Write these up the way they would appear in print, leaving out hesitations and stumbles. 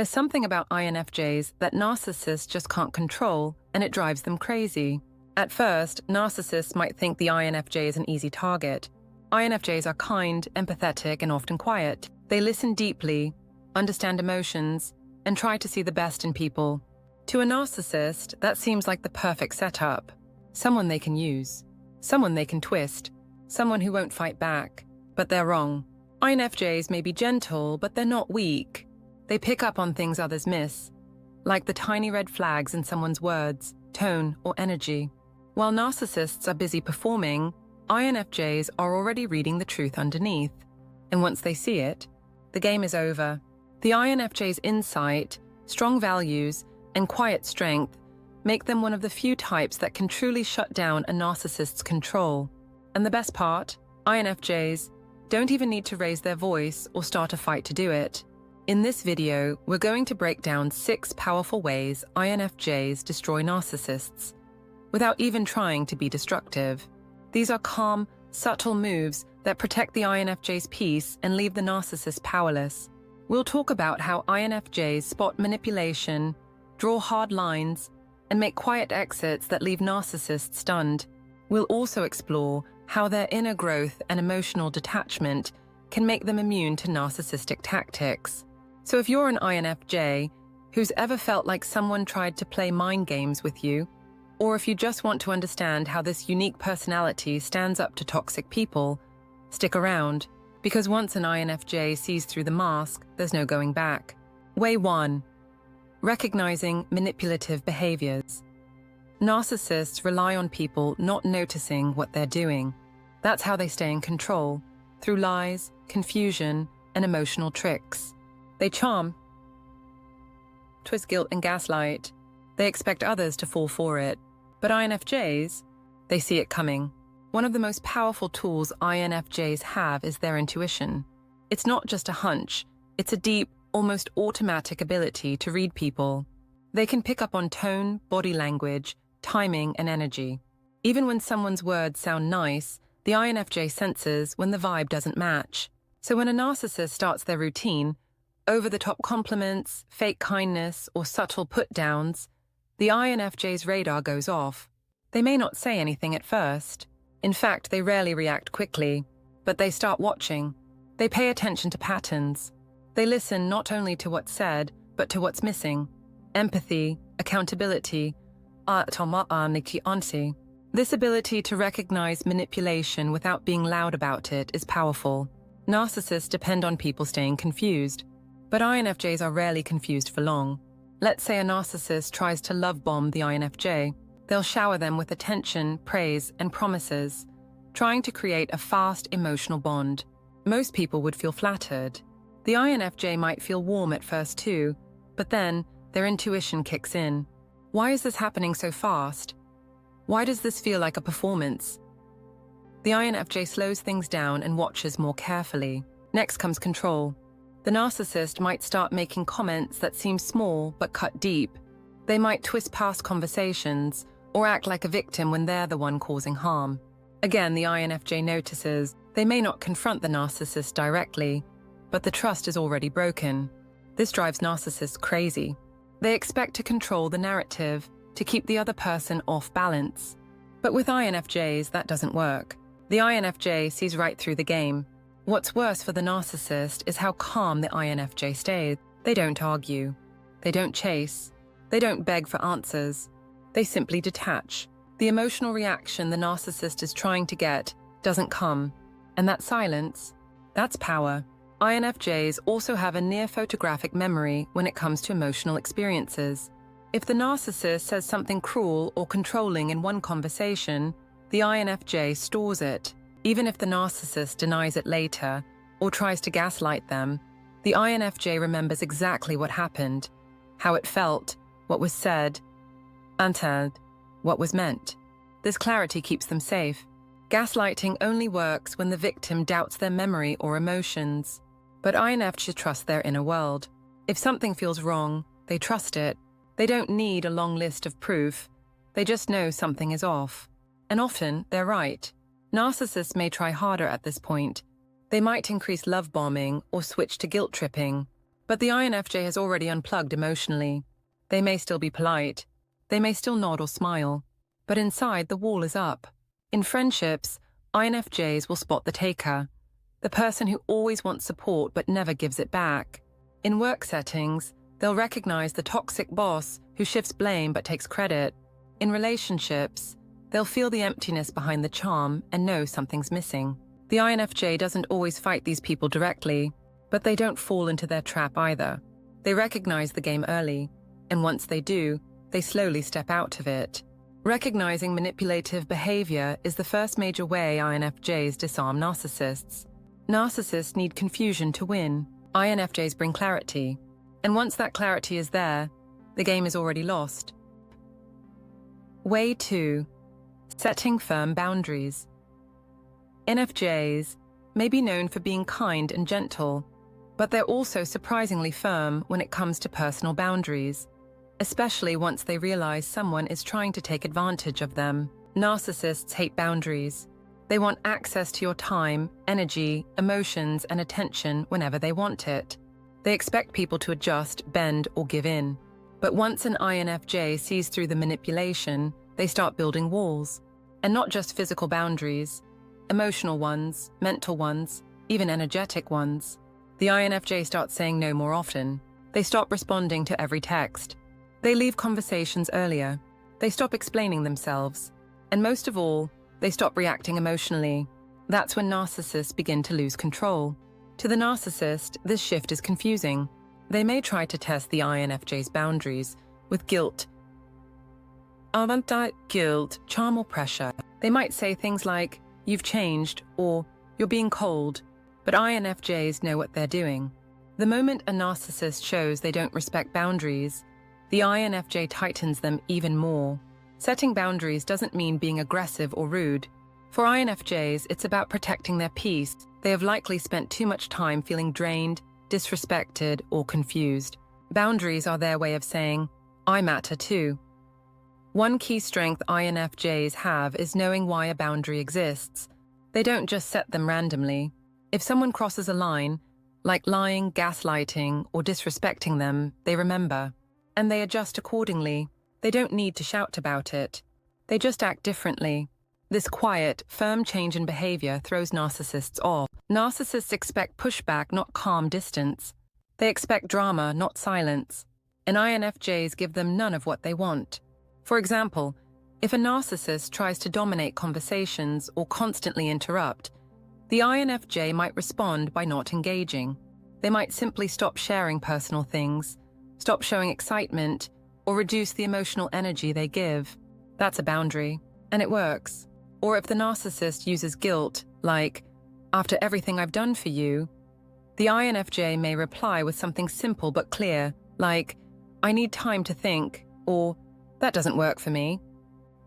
There's something about INFJs that narcissists just can't control, and it drives them crazy. At first, narcissists might think the INFJ is an easy target. INFJs are kind, empathetic, and often quiet. They listen deeply, understand emotions, and try to see the best in people. To a narcissist, that seems like the perfect setup. Someone they can use. Someone they can twist. Someone who won't fight back. But they're wrong. INFJs may be gentle, but they're not weak. They pick up on things others miss, like the tiny red flags in someone's words, tone, or energy. While narcissists are busy performing, INFJs are already reading the truth underneath. And once they see it, the game is over. The INFJ's insight, strong values, and quiet strength make them one of the few types that can truly shut down a narcissist's control. And the best part, INFJs don't even need to raise their voice or start a fight to do it. In this video, we're going to break down 6 powerful ways INFJs destroy narcissists, without even trying to be destructive. These are calm, subtle moves that protect the INFJ's peace and leave the narcissist powerless. We'll talk about how INFJs spot manipulation, draw hard lines, and make quiet exits that leave narcissists stunned. We'll also explore how their inner growth and emotional detachment can make them immune to narcissistic tactics. So if you're an INFJ who's ever felt like someone tried to play mind games with you, or if you just want to understand how this unique personality stands up to toxic people, stick around, because once an INFJ sees through the mask, there's no going back. Way 1. Recognizing manipulative behaviors. Narcissists rely on people not noticing what they're doing. That's how they stay in control, through lies, confusion, and emotional tricks. They charm, twist guilt, and gaslight. They expect others to fall for it. But INFJs, they see it coming. One of the most powerful tools INFJs have is their intuition. It's not just a hunch, it's a deep, almost automatic ability to read people. They can pick up on tone, body language, timing, and energy. Even when someone's words sound nice, the INFJ senses when the vibe doesn't match. So when a narcissist starts their routine, over-the-top compliments, fake kindness, or subtle put-downs, the INFJ's radar goes off. They may not say anything at first. In fact, they rarely react quickly, but they start watching. They pay attention to patterns. They listen not only to what's said, but to what's missing. Empathy, accountability, this ability to recognize manipulation without being loud about it is powerful. Narcissists depend on people staying confused, but INFJs are rarely confused for long. Let's say a narcissist tries to love bomb the INFJ. They'll shower them with attention, praise, and promises, trying to create a fast, emotional bond. Most people would feel flattered. The INFJ might feel warm at first too, but then their intuition kicks in. Why is this happening so fast? Why does this feel like a performance? The INFJ slows things down and watches more carefully. Next comes control. The narcissist might start making comments that seem small but cut deep. They might twist past conversations or act like a victim when they're the one causing harm. Again, the INFJ notices. They may not confront the narcissist directly, but the trust is already broken. This drives narcissists crazy. They expect to control the narrative, to keep the other person off balance. But with INFJs, that doesn't work. The INFJ sees right through the game. What's worse for the narcissist is how calm the INFJ stays. They don't argue. They don't chase. They don't beg for answers. They simply detach. The emotional reaction the narcissist is trying to get doesn't come. And that silence, that's power. INFJs also have a near-photographic memory when it comes to emotional experiences. If the narcissist says something cruel or controlling in one conversation, the INFJ stores it. Even if the narcissist denies it later or tries to gaslight them, the INFJ remembers exactly what happened, how it felt, what was said, and what was meant. This clarity keeps them safe. Gaslighting only works when the victim doubts their memory or emotions. But INFJs trust their inner world. If something feels wrong, they trust it. They don't need a long list of proof. They just know something is off. And often, they're right. Narcissists may try harder at this point. They might increase love bombing or switch to guilt tripping. But the INFJ has already unplugged emotionally. They may still be polite. They may still nod or smile. But inside, the wall is up. In friendships, INFJs will spot the taker, the person who always wants support but never gives it back. In work settings, they'll recognize the toxic boss who shifts blame but takes credit. In relationships, they'll feel the emptiness behind the charm and know something's missing. The INFJ doesn't always fight these people directly, but they don't fall into their trap either. They recognize the game early, and once they do, they slowly step out of it. Recognizing manipulative behavior is the first major way INFJs disarm narcissists. Narcissists need confusion to win. INFJs bring clarity. And once that clarity is there, the game is already lost. Way 2. Setting firm boundaries. INFJs may be known for being kind and gentle, but they're also surprisingly firm when it comes to personal boundaries, especially once they realize someone is trying to take advantage of them. Narcissists hate boundaries. They want access to your time, energy, emotions, and attention whenever they want it. They expect people to adjust, bend, or give in. But once an INFJ sees through the manipulation, they start building walls. And not just physical boundaries, emotional ones, mental ones, even energetic ones. The INFJ starts saying no more often. They stop responding to every text. They leave conversations earlier. They stop explaining themselves. And most of all, they stop reacting emotionally. That's when narcissists begin to lose control. To the narcissist, this shift is confusing. They may try to test the INFJ's boundaries with guilt, charm, or pressure. They might say things like, "You've changed," or "You're being cold." But INFJs know what they're doing. The moment a narcissist shows they don't respect boundaries, the INFJ tightens them even more. Setting boundaries doesn't mean being aggressive or rude. For INFJs, it's about protecting their peace. They have likely spent too much time feeling drained, disrespected, or confused. Boundaries are their way of saying, "I matter too." One key strength INFJs have is knowing why a boundary exists. They don't just set them randomly. If someone crosses a line, like lying, gaslighting, or disrespecting them, they remember. And they adjust accordingly. They don't need to shout about it. They just act differently. This quiet, firm change in behavior throws narcissists off. Narcissists expect pushback, not calm distance. They expect drama, not silence. And INFJs give them none of what they want. For example, if a narcissist tries to dominate conversations or constantly interrupt, the INFJ might respond by not engaging. They might simply stop sharing personal things, stop showing excitement, or reduce the emotional energy they give. That's a boundary, and it works. Or if the narcissist uses guilt, like, "After everything I've done for you," the INFJ may reply with something simple but clear, like, "I need time to think," or "That doesn't work for me."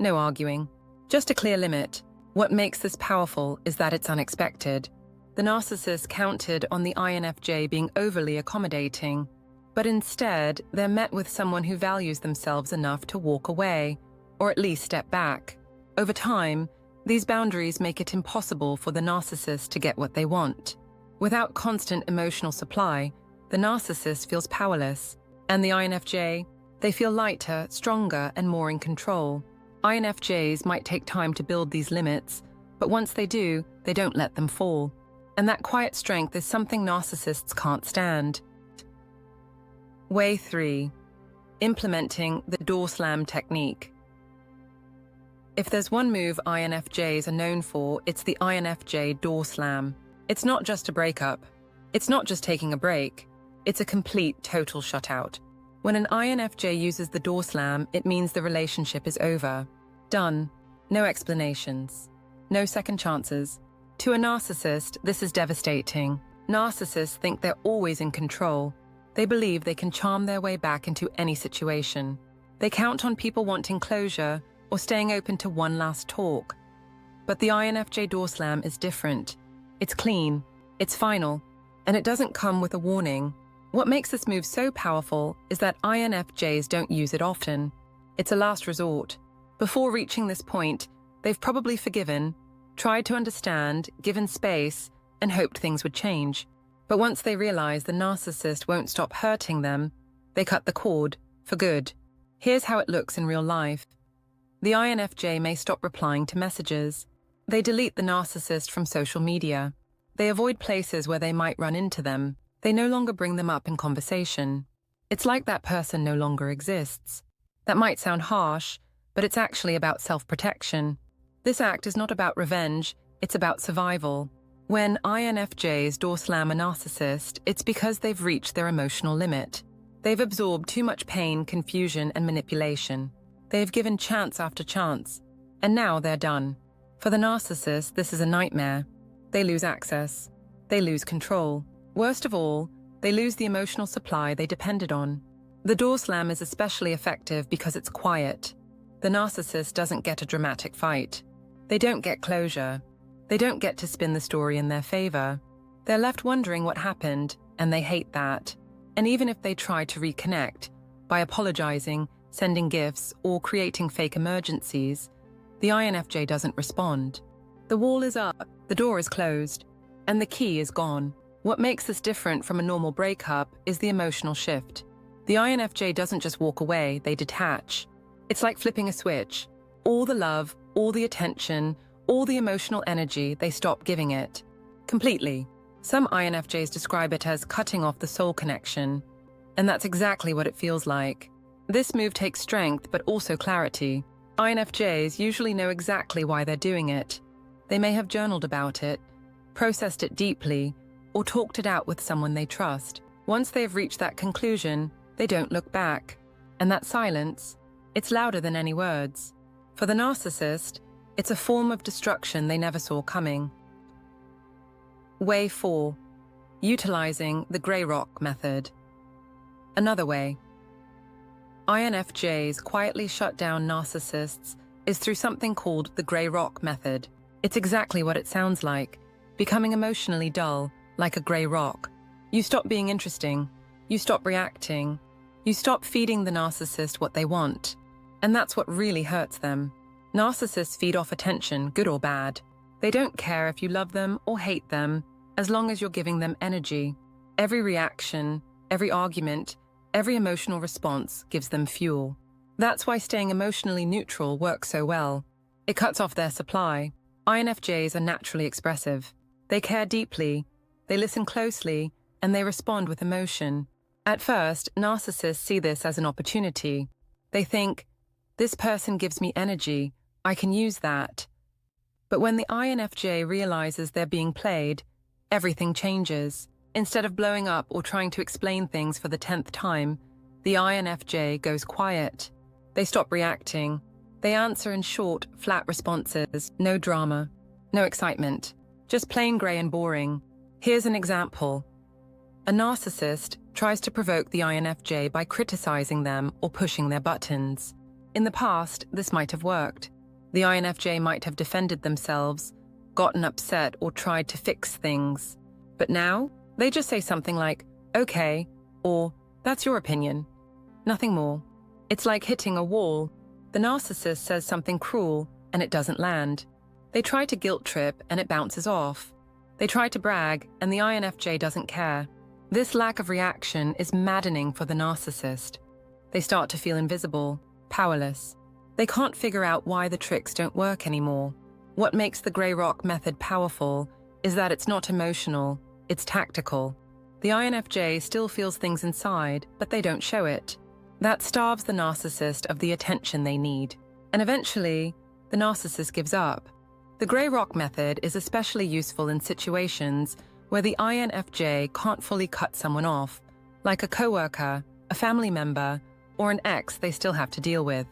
No arguing. Just a clear limit. What makes this powerful is that it's unexpected. The narcissist counted on the INFJ being overly accommodating, but instead they're met with someone who values themselves enough to walk away, or at least step back. Over time, these boundaries make it impossible for the narcissist to get what they want. Without constant emotional supply, the narcissist feels powerless, and the INFJ, they feel lighter, stronger, and more in control. INFJs might take time to build these limits, but once they do, they don't let them fall. And that quiet strength is something narcissists can't stand. Way 3. Implementing the door slam technique. If there's one move INFJs are known for, it's the INFJ door slam. It's not just a breakup. It's not just taking a break. It's a complete, total shutout. When an INFJ uses the door slam, it means the relationship is over. Done. No explanations. No second chances. To a narcissist, this is devastating. Narcissists think they're always in control. They believe they can charm their way back into any situation. They count on people wanting closure or staying open to one last talk. But the INFJ door slam is different. It's clean, it's final, and it doesn't come with a warning. What makes this move so powerful is that INFJs don't use it often. It's a last resort. Before reaching this point, they've probably forgiven, tried to understand, given space, and hoped things would change. But once they realize the narcissist won't stop hurting them, they cut the cord for good. Here's how it looks in real life. The INFJ may stop replying to messages. They delete the narcissist from social media. They avoid places where they might run into them. They no longer bring them up in conversation. It's like that person no longer exists. That might sound harsh, but it's actually about self-protection. This act is not about revenge, it's about survival. When INFJs door slam a narcissist, it's because they've reached their emotional limit. They've absorbed too much pain, confusion, and manipulation. They've given chance after chance, and now they're done. For the narcissist, this is a nightmare. They lose access. They lose control. Worst of all, they lose the emotional supply they depended on. The door slam is especially effective because it's quiet. The narcissist doesn't get a dramatic fight. They don't get closure. They don't get to spin the story in their favor. They're left wondering what happened, and they hate that. And even if they try to reconnect, by apologizing, sending gifts, or creating fake emergencies, the INFJ doesn't respond. The wall is up, the door is closed, and the key is gone. What makes this different from a normal breakup is the emotional shift. The INFJ doesn't just walk away, they detach. It's like flipping a switch. All the love, all the attention, all the emotional energy, they stop giving it. Completely. Some INFJs describe it as cutting off the soul connection. And that's exactly what it feels like. This move takes strength, but also clarity. INFJs usually know exactly why they're doing it. They may have journaled about it, processed it deeply, or talked it out with someone they trust. Once they've reached that conclusion, they don't look back. And that silence, it's louder than any words. For the narcissist, it's a form of destruction they never saw coming. Way 4. Utilizing the grey rock method. Another way. INFJs quietly shut down narcissists is through something called the grey rock method. It's exactly what it sounds like, becoming emotionally dull, like a grey rock. You stop being interesting. You stop reacting. You stop feeding the narcissist what they want. And that's what really hurts them. Narcissists feed off attention, good or bad. They don't care if you love them or hate them, as long as you're giving them energy. Every reaction, every argument, every emotional response gives them fuel. That's why staying emotionally neutral works so well. It cuts off their supply. INFJs are naturally expressive. They care deeply, they listen closely, and they respond with emotion. At first, narcissists see this as an opportunity. They think, this person gives me energy, I can use that. But when the INFJ realizes they're being played, everything changes. Instead of blowing up or trying to explain things for the 10th time, the INFJ goes quiet. They stop reacting. They answer in short, flat responses, no drama, no excitement, just plain grey and boring. Here's an example. A narcissist tries to provoke the INFJ by criticizing them or pushing their buttons. In the past, this might have worked. The INFJ might have defended themselves, gotten upset, or tried to fix things. But now, they just say something like, okay, or that's your opinion. Nothing more. It's like hitting a wall. The narcissist says something cruel, and it doesn't land. They try to guilt trip, and it bounces off. They try to brag, and the INFJ doesn't care. This lack of reaction is maddening for the narcissist. They start to feel invisible, powerless. They can't figure out why the tricks don't work anymore. What makes the grey rock method powerful is that it's not emotional, it's tactical. The INFJ still feels things inside, but they don't show it. That starves the narcissist of the attention they need. And eventually, the narcissist gives up. The grey rock method is especially useful in situations where the INFJ can't fully cut someone off, like a coworker, a family member, or an ex they still have to deal with.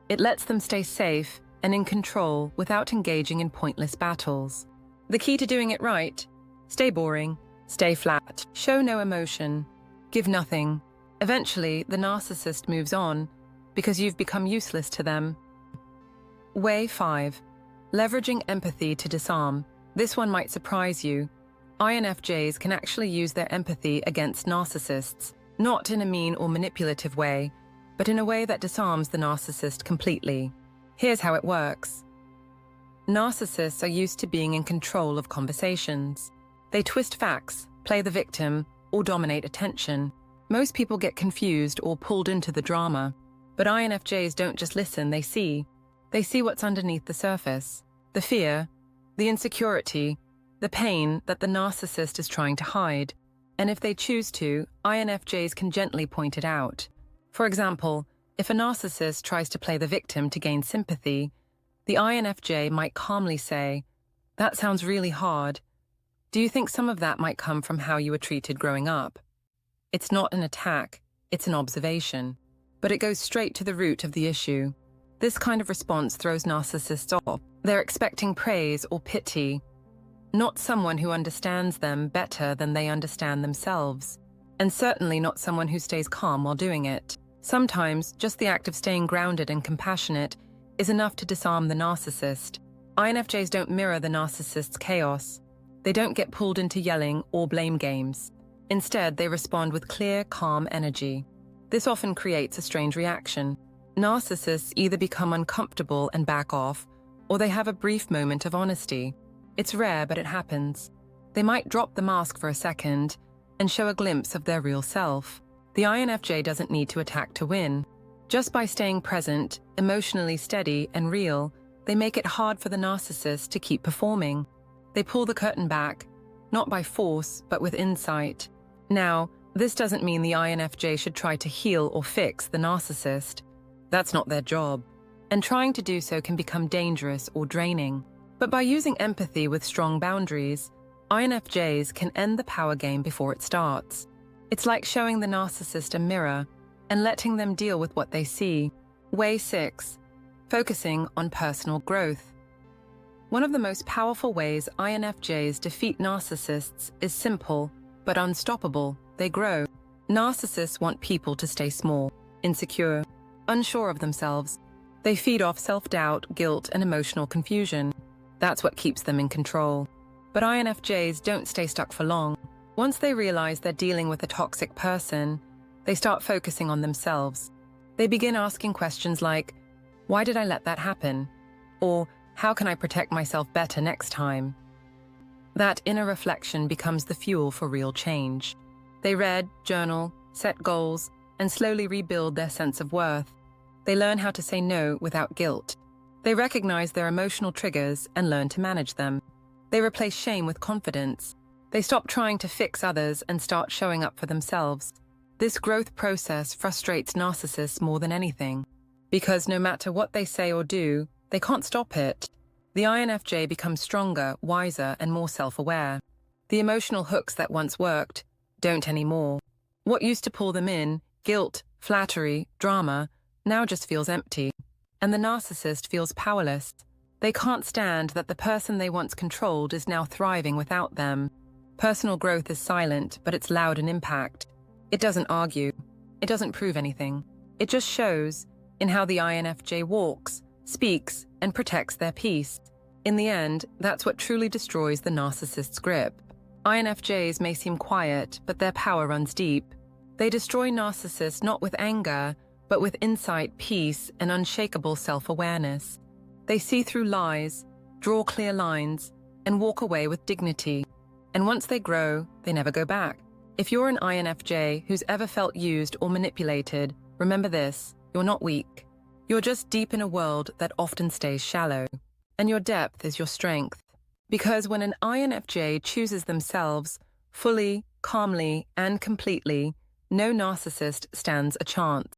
It lets them stay safe and in control without engaging in pointless battles. The key to doing it right: stay boring, stay flat, show no emotion, give nothing. Eventually, the narcissist moves on because you've become useless to them. Way 5. Leveraging empathy to disarm. This one might surprise you. INFJs can actually use their empathy against narcissists, not in a mean or manipulative way, but in a way that disarms the narcissist completely. Here's how it works. Narcissists are used to being in control of conversations. They twist facts, play the victim, or dominate attention. Most people get confused or pulled into the drama. But INFJs don't just listen, they see. They see what's underneath the surface. The fear, the insecurity, the pain that the narcissist is trying to hide. And if they choose to, INFJs can gently point it out. For example, if a narcissist tries to play the victim to gain sympathy, the INFJ might calmly say, "That sounds really hard. Do you think some of that might come from how you were treated growing up?" It's not an attack, it's an observation. But it goes straight to the root of the issue. This kind of response throws narcissists off. They're expecting praise or pity, not someone who understands them better than they understand themselves, and certainly not someone who stays calm while doing it. Sometimes, just the act of staying grounded and compassionate is enough to disarm the narcissist. INFJs don't mirror the narcissist's chaos. They don't get pulled into yelling or blame games. Instead, they respond with clear, calm energy. This often creates a strange reaction. Narcissists either become uncomfortable and back off, or they have a brief moment of honesty. It's rare, but it happens. They might drop the mask for a second and show a glimpse of their real self. The INFJ doesn't need to attack to win. Just by staying present, emotionally steady and real, they make it hard for the narcissist to keep performing. They pull the curtain back, not by force, but with insight. Now, this doesn't mean the INFJ should try to heal or fix the narcissist. That's not their job, and trying to do so can become dangerous or draining. But by using empathy with strong boundaries, INFJs can end the power game before it starts. It's like showing the narcissist a mirror and letting them deal with what they see. Way 6. Focusing on personal growth. One of the most powerful ways INFJs defeat narcissists is simple, but unstoppable. They grow. Narcissists want people to stay small, insecure, unsure of themselves. They feed off self-doubt, guilt, and emotional confusion. That's what keeps them in control. But INFJs don't stay stuck for long. Once they realize they're dealing with a toxic person, they start focusing on themselves. They begin asking questions like, "Why did I let that happen?" Or, "How can I protect myself better next time?" That inner reflection becomes the fuel for real change. They read, journal, set goals, and slowly rebuild their sense of worth. They learn how to say no without guilt. They recognize their emotional triggers and learn to manage them. They replace shame with confidence. They stop trying to fix others and start showing up for themselves. This growth process frustrates narcissists more than anything, because no matter what they say or do, they can't stop it. The INFJ becomes stronger, wiser, and more self-aware. The emotional hooks that once worked don't anymore. What used to pull them in, guilt, flattery, drama, now just feels empty. And the narcissist feels powerless. They can't stand that the person they once controlled is now thriving without them. Personal growth is silent, but it's loud in impact. It doesn't argue. It doesn't prove anything. It just shows in how the INFJ walks, speaks, and protects their peace. In the end, that's what truly destroys the narcissist's grip. INFJs may seem quiet, but their power runs deep. They destroy narcissists not with anger, but with insight, peace, and unshakable self-awareness. They see through lies, draw clear lines, and walk away with dignity. And once they grow, they never go back. If you're an INFJ who's ever felt used or manipulated, remember this: you're not weak. You're just deep in a world that often stays shallow. And your depth is your strength. Because when an INFJ chooses themselves, fully, calmly, and completely, no narcissist stands a chance.